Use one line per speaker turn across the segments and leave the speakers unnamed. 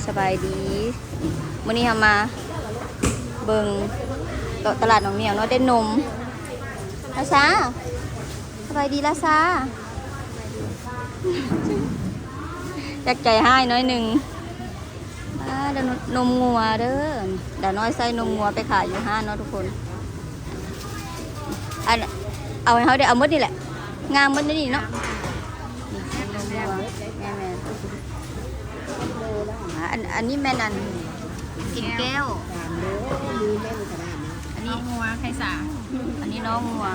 สบายดีมื้อนี้เรามาเบิ่งตลาดหนองเหนียวเนาะได้นมลาซาสบายดีลาซาอยากใจให้น้อยหนึ่งเดี๋ยวนมงัวเด้อเดี๋ยวน้อยใส่นมงัวไปขายอยู่ห้างเนาะทุกคนเอาให้เขาได้เอามดนี่แหละงามมดนี่เนาะนมงัวแม่อันนี้แม่นันกินแก้วอันนี้งัวไข่สาอันนี้น้องงัว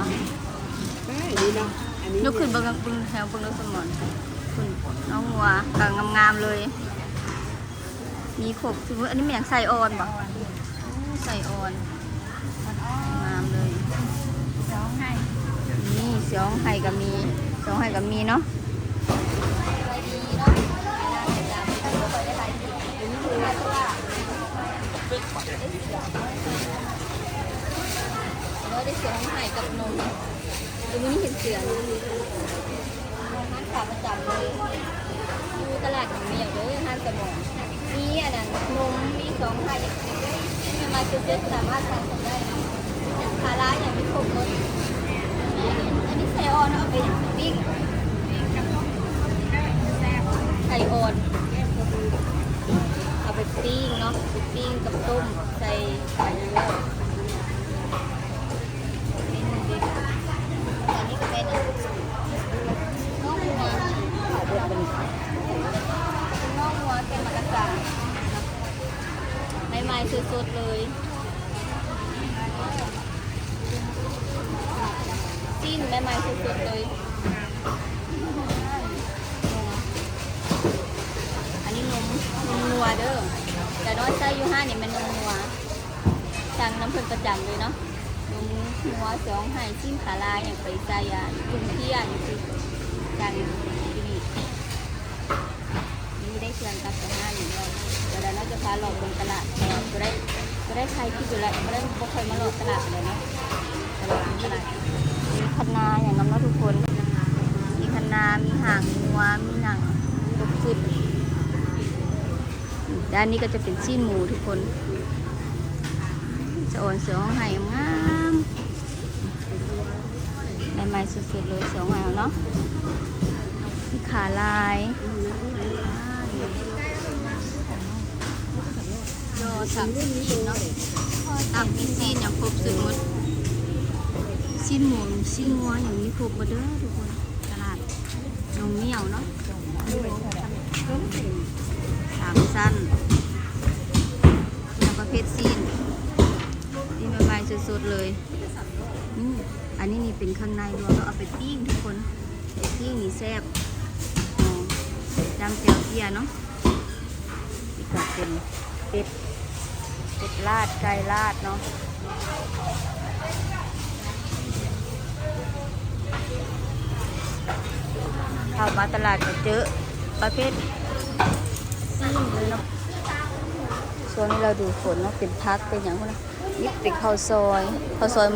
นุกขึ้นบึงแถวบึงนุกสมอนคุณน้องงัวกางงามๆเลยมีขบอันนี้เหมียงใส่อ่อนบ่ใส่อ่อนงามเลยนี่เสียงไห่ก็มีเสียงไห่ก็มีเนาะเราได้เสียงไห่กับนมตัวนี้เห็นเสือห้างขาประจำเลยดูตลาดของเมียเด้อห้างสมองมีอันนั้นนมมีสองไห่ที่มาจุดเด่นสามารถสั่งได้คาร้าอย่างไม่ครบรสอันนี้ไข่อ่อนเอาไปปิ้งไข่อ่อนเอาไปปิ้งเนาะไปปิ้งกับต้มใส่ไข่เยอะอันนี้ก็เป็นน้องหัวน้องหัวแกงมะกะสาใหม่ๆสดๆเลยจิ้มใหม่ๆสดๆเลยอันนี้นมงัวเด้อแต่น้อยไส้ยูห้าเนี่ยมันนมงัวสั่งน้ำผึ้งประจำเลยเนาะนมงัวสองไห่จิ้มขาลายอย่างไปใส่จุ่มเที่ยนคือสั่งที่นี่ได้เชิญกับสองห้าอย่างเดียวเดี๋ยวเราจะพาหลอกลงตลาดจะได้ใครที่อยู่แล้วไม่ได้บ่เคยมาหลอกตลาดเลยเนาะตลาดมีคันนาอย่างน้ำเนาะทุกคนมีคันนามีหางงัวมีหนังตุกสุดด้านนี้ก็จะเป็นชิ้นหมูทุกคนจะอ่อนเสือห้องไห่งามใหม่ๆสุดๆเลยเสือห้องไห่เนาะมีขาลายโยสับชิ้นเนาะตับมีชิ้นอย่างครบสุดหมดชิ้นหมูชิ้นงัวอย่างนี้ครบหมดเด้อทุกคนตลาดนมเหนียวเนาะสามสั้นประเภทซีนนี่ใบๆสดๆเลยอันนี้นี่เป็นข้างในรวมแล้วเอาไปปิ้งทุกคนปิ้งนี่แซ่บดำเจียวเกียเนาะนี่ก็เป็นเป็ดลาดไก่ลาดเนาะเข้ามาตลาดก็เจอประเภทซีนเลยเนาะช่วงนี้เราดูฝนเนาะเป็นพักเป็นอย่างพวกนั้นนี่เป็นข้าวซอย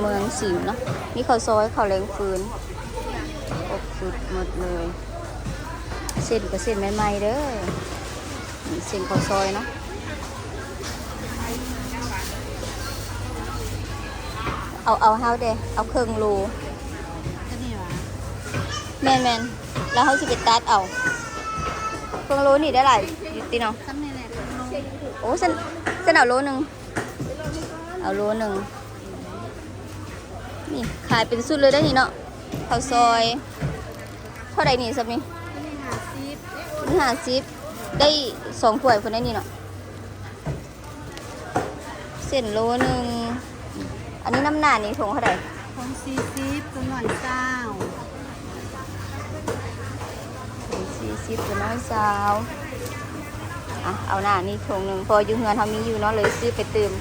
เมืองสิงห์เนาะนี่ข้าวซอยข้าวแรงฟืนอบสุดหมดเลยเส้นก็เส้นใหม่ๆเด้อเส้นข้าวซอยเนาะเอาเฮาเด้เอาเครื่องรูแมนแล้วเขาจะไปตัดเอาเครื่องรูนี่ได้หลายอยู่ตีเนาะโอ้เส้นเอาโลนึงเอาโลนึงนี่ขายเป็นสุดเลยได้นี่เนาะข้าวซอยเท่าไรนี่สักนี่50ได้2 ถ้วยคนได้นี่เนาะเส้นโลนึงอันนี้น้ำหนานี่ถุงเท่าไร
ถุง40จำนวน20
ตัวน้อยสาวเอาหน้านี่ถุงหนึ่งพออยู่เงินเขามีอยู่เนาะเลยซื้อไปเติม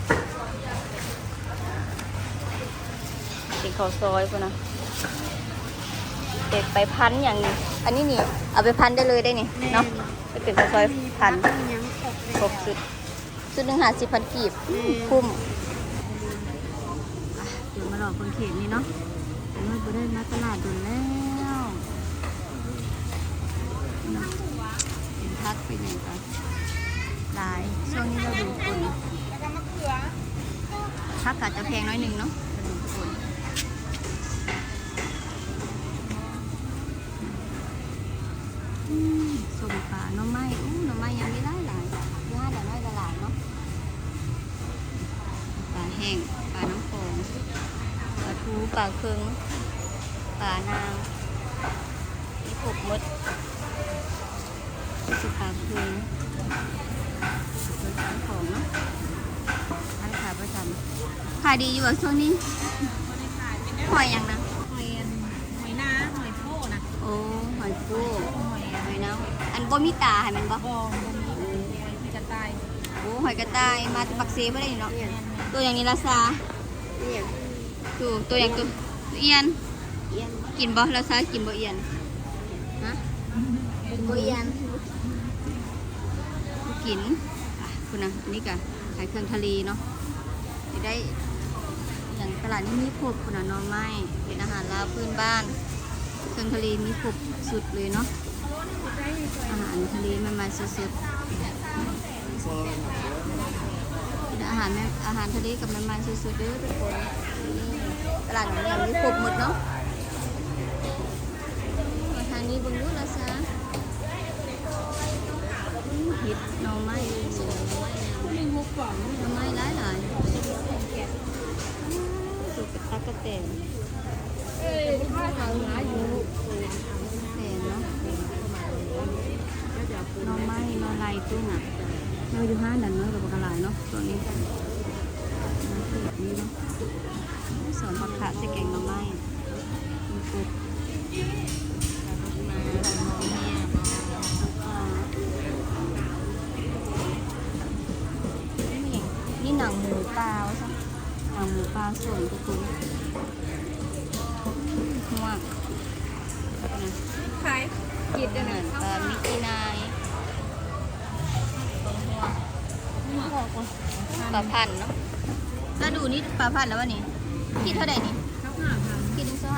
เป็นข้าวซอยพุ่นนะเด็กไปพันอย่างนี้อันนี้นี่เอาไปพันได้เลยได้นี่เนาะไปเป็นข้าวซอยพันครบสุดหนึ่ง50,000 กีบคุ้มเดี๋ยวมาหลอกคนเขตนี่เนาะเราจะได้มาตลาดดูแล้วเป็นพักเป็นอย่างไร หลายช่วงนี้เราดูฝนถ้ากาจะแพงน้อยหนึ่งเนาะดูฝนสมปลาหน่อไม้หน่อไม้ยังไม่ได้หลายย่าแต่น้อยตลาดเนาะปลาแห้งปลาน้ำโขงปลาทูปลาเคืองปลานางมีผกมดสุปลาเคืองเป็นขายของเนาะร้านขายประจำขายดีอยู่แบบช่วงนี้หอยยังนะ
หอยนาหอยโป้นะ
โอ้หอยปูหอยน้ำอันบ่มีตาให้มันบ่
บองมีกระต่าย
โอ้หอยกระต่ายมาจากปักเซบ่ได้เนาะตัวอย่างนี้ละซาตัวอย่างตัวเอียนกินบ่ละซากินบ่เอียนฮะบ่เอียนกินคุณนะอันนี้ก็ขายเครื่องทะเลเนาะได้อย่างตลาดนี้มีครบคุณนะหน่อไม้เป็นอาหารลาวพื้นบ้านเครื่องทะเลมีครบสุดเลยเนาะอาหารทะเลมันมาสุดๆอาหารทะเลกับมันมาสุดๆเด้อทุกคนตลาดนี้มีครบหมดเนาะทางนี้บนนู้นละซะเห็ดหน่อไม้มีหกกล่องหน่อไม้หลายสุกตะกะแตนข้าวขาวหนาอยู่แตนเนาะหน่อไม้หน่อไรตุ้งอ่ะเราอยู่ห้าดันเนาะกับปลาไหลเนาะตัวนี้นี่เนาะสอนผักขาใส่แกงหน่อไม้มีกุดนี่หนังหมูปลาใช่หนังหมูปลาส่วนทุกคนหัวนะ
ขายกินได้
อา
ไหม
หารปลามิกินายปลาพันเนาะแล้วดูนี่ปลาพันแล้ววะนี่คิดเท่าไหร่นี่
ข้าวหาพัน
คิดถึง5,000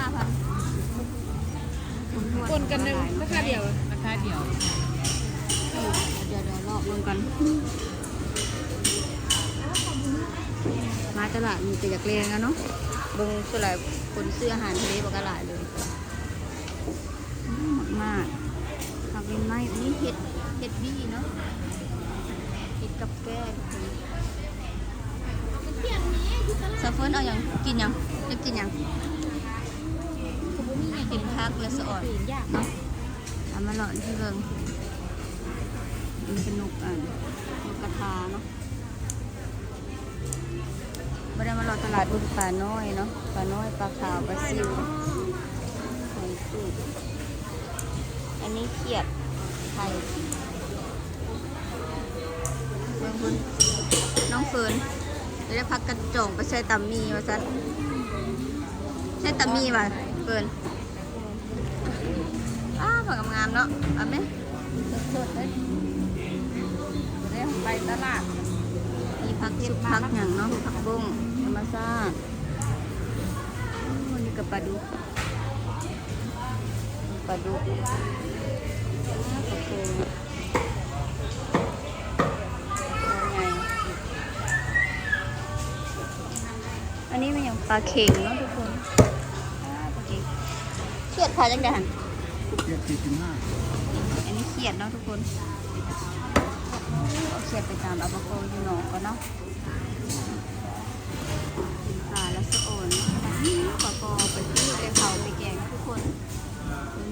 คนกันหนึ่งราคาเดียวราคาเดียว
เดี๋ยวรอบรวมกันมาตลาดมีแต่อยากเรียนกันเนาะเบิ่งสลายคนซื้ออาหารทะเลบอกกันหลายเลยมากทำเป็นไม้นี่เห็ดบี้เนาะเห็ดกับแก้ซาเฟิร์นเอาอย่างกินยังจะกินยังกินพักและสะอดเนาะเอามาหล่อนที่เบิ่งมันสนุกนกกระทาเนาะไม่ได้มาหล่อตลาดบุญปลาน้อยเนาะปลาน้อยปลาขาวปลาซิวหอยตูดอันนี้เขียดไข่เบิ่งคุณน้องเฟิร์นจะได้พักกระจงไปใช้ตำมีมาซันใช้ตำมีมาเฟิร์นผักงามๆเนาะเอาไหมสดๆเลยไปตลาดมีผักสุกผักอย่างเนาะผักบุ้งธรรมชาตินี่กับปลาดุกปลาโขงใหญ่อันนี้มันอย่างปลาเข็งเนาะทุกคนปลาเข็งเขียดขายจังไงหัน
เทียบ45
อันนี้เขียดเนาะทุกคนเอาเขียดไปตามอัลบาโกอยู่หนองก่อนเนาะปลาและสะโอนปลากอไปซื้อไปเผาไปแกงทุกคน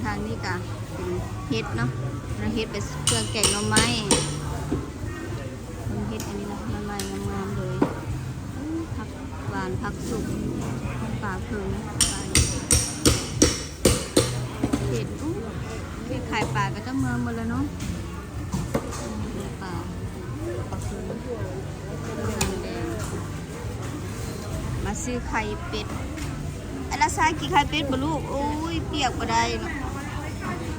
ทางนี้กะเป็นเฮ็ดเนาะแล้วเฮ็ดไปเครื่องแกงหน่อไม้เป็นเฮ็ดอันนี้นะหน่อไม้งามๆเลยผักหวานผักสุกปลาเพิงปลาเห็ดขายปลาก็จะเมืองหมดแล้วเนาะปลาเพิงมาซื้อไข่เป็ดอันละซ้ายกี่ไข่เป็ดบ่ลูกโอ้ยเปียกบ่ได้เนาะ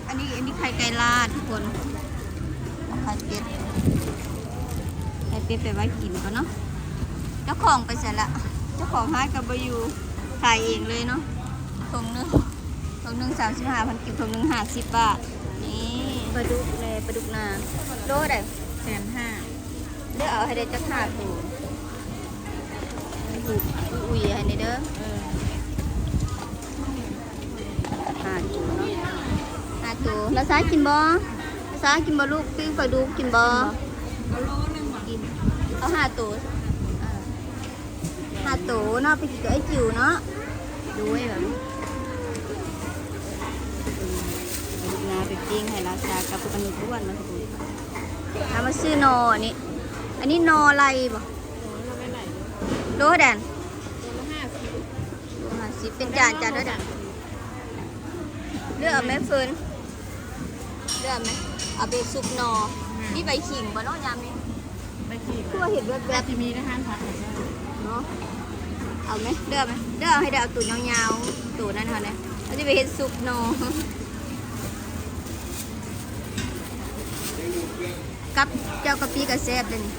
อันนี้ไข่ไก่ลาดทุกคนไข่เป็ดไปไว้กินก่อนเนาะเจ้าของไปเสร็จละเจ้าของหายกับบอยู่ขายเองเลยเนาะถุงนึง35,000กิบถุงนึง50 บาทนี่ปลาดุกเลยปลาดุกนาโลได้150,000 เลือกเอาให้ได้จักหาตัวถูกอุ้ยให้ได้เด้อหาตัวเนาะหาตัวแล้วซ้ายกินบ่ซ้ายกินบ่ลูกปิ้งไปดูกินบ่
เอาโลนึงหมดกิน
เอาหาตัวหาตัวเนาะไปกินกับไอ้จิ๋วเนาะดูให้แบบนี้นาไปปิ้งให้ราชากับปนุษย์อ้วนมาดูเอามาซื้อนออันนี้นออะไรบ่
เราไม่ไหน
โลแดน
ตัวละ50
โล50เป็นจานด้วยแดนเลือกเอาไหมเฟิร์นเลือกเอาไหมเอาไปซุปนอนี่ใบขิงบ่เนาะยามนี้
ไปกิน
คือว่าเห็นแบบ
ที่มีนะฮะผัก
เนาะเอาไหมเลือกไหมเลือกเอาให้ได้เอาตูดยาวๆตูดนั่นค่ะเนี่ยเราจะไปเห็นซุปนอกับเจ้ากะปิกระแซบเลยนี่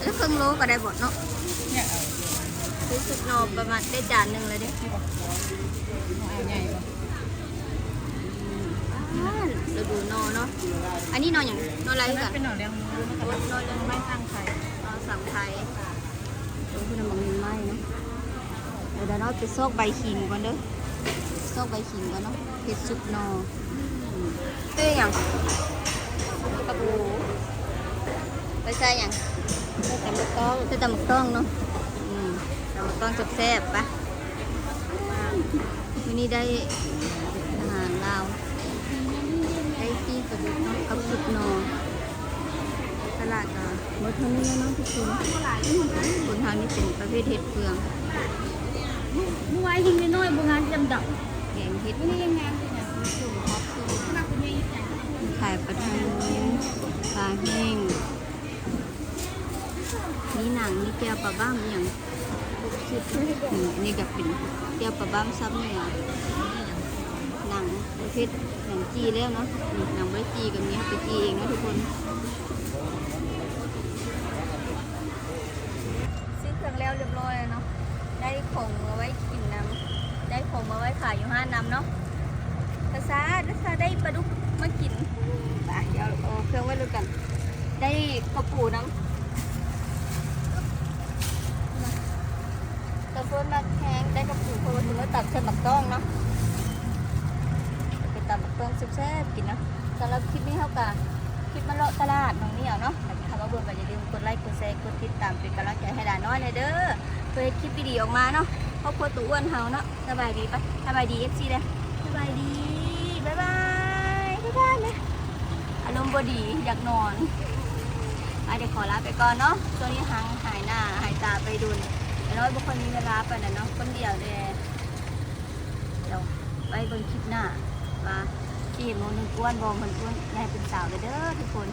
แล้วครึ่งโลก็ได้บดเนาะ
เนี่ย
ซื้อซุปนอประมาณได้จานหนึ่งเลยเด้
เอาใหญ่ป่ะ
เราดูนอเนาะอันนี้นออย่างนออะไรกัน
เป็นหน่อเลี้ยงมือมันก็
นอเรื่อง
ไม่ตั้งไข่
นอสั่งไทยดูคุณน้ำมันไหม้เนาะเดี๋ยวเราไปซอกใบขิงก่อนเด้อซอกใบขิงก่อนเนาะเห็ดซุปนอตื้ออย่างกระปูไปใส่อย่าง
แต่ไม่ต้อง
ใส่ตำบักต้องเนาะตำบักต้องแซ่บๆปะวันนี้ได้อาหารลาวได้ที่กระดูกเนาะกับซุปนอตลาดก็หมดเท่านี้แล้วเนาะทุกคนบนทางนี้เป็นประเภทเห็ดเฟือง
เมื่อวานยิงน้อยๆโบราณจำดับ
แกงเห็ด
นี่ยังไงเนี่ยสูงครับสูงมากกว่านี้ใหญ่
ขายปลาทูปลาแห้งนี่หนังนี่แก้วปลาบ้ามอหย่างอันนี้ก็เป็นแก้วปลาบ้ามซับเนื้อหนังประเภทหนังจีแล้วเนาะหนังใบจีกับนี้ไปจีเองนะทุกคนซื้อเครื่องแล้วเรียบร้อยแล้วเนาะได้ของมาไว้กินน้ำได้ของมาไว้ขายอยู่ห้าน้ำเนาะภาษาได้ปลาดุกมากินไปเดี๋ยวเอาเครื่องไว้ดูกัน ได้กระปูน้ำตะเฟินมาแข้งได้กระปูเพราะว่าถึงมาตัดเส้นบักต้องเนาะไปตัดบักต้องแซ่บๆกินเนาะสำหรับคลิปนี้เท่ากับคลิปมาเลาะตลาดน้องเหนียวเนาะถ้าใครมาเบิ่งก็อย่าลืมกดไลค์กดแชร์กดติดตามเป็นกำลังใจให้ดาน้อยเลยเด้อเพื่อให้คลิปดีๆออกมาเนาะครอบครัวตัวอ้วนเฮาเนาะสบายดีปะสบายดี FC เลยสบายดีบ๊ายบายนะอารมณ์บดีอยากนอนเดี๋ยวขอลาไปก่อนเนาะช่วงนี้หายหน้าหายตาไปดุนแต่น้อยบุคคลมีเวลาไปนะเนาะคนเดียวเดี๋ยวไปเบิ่งคลิปหน้าว่าที่เห็นโมนึงกวนบอมมันกวนแม่เป็นสาวเลยเด้อทุกคน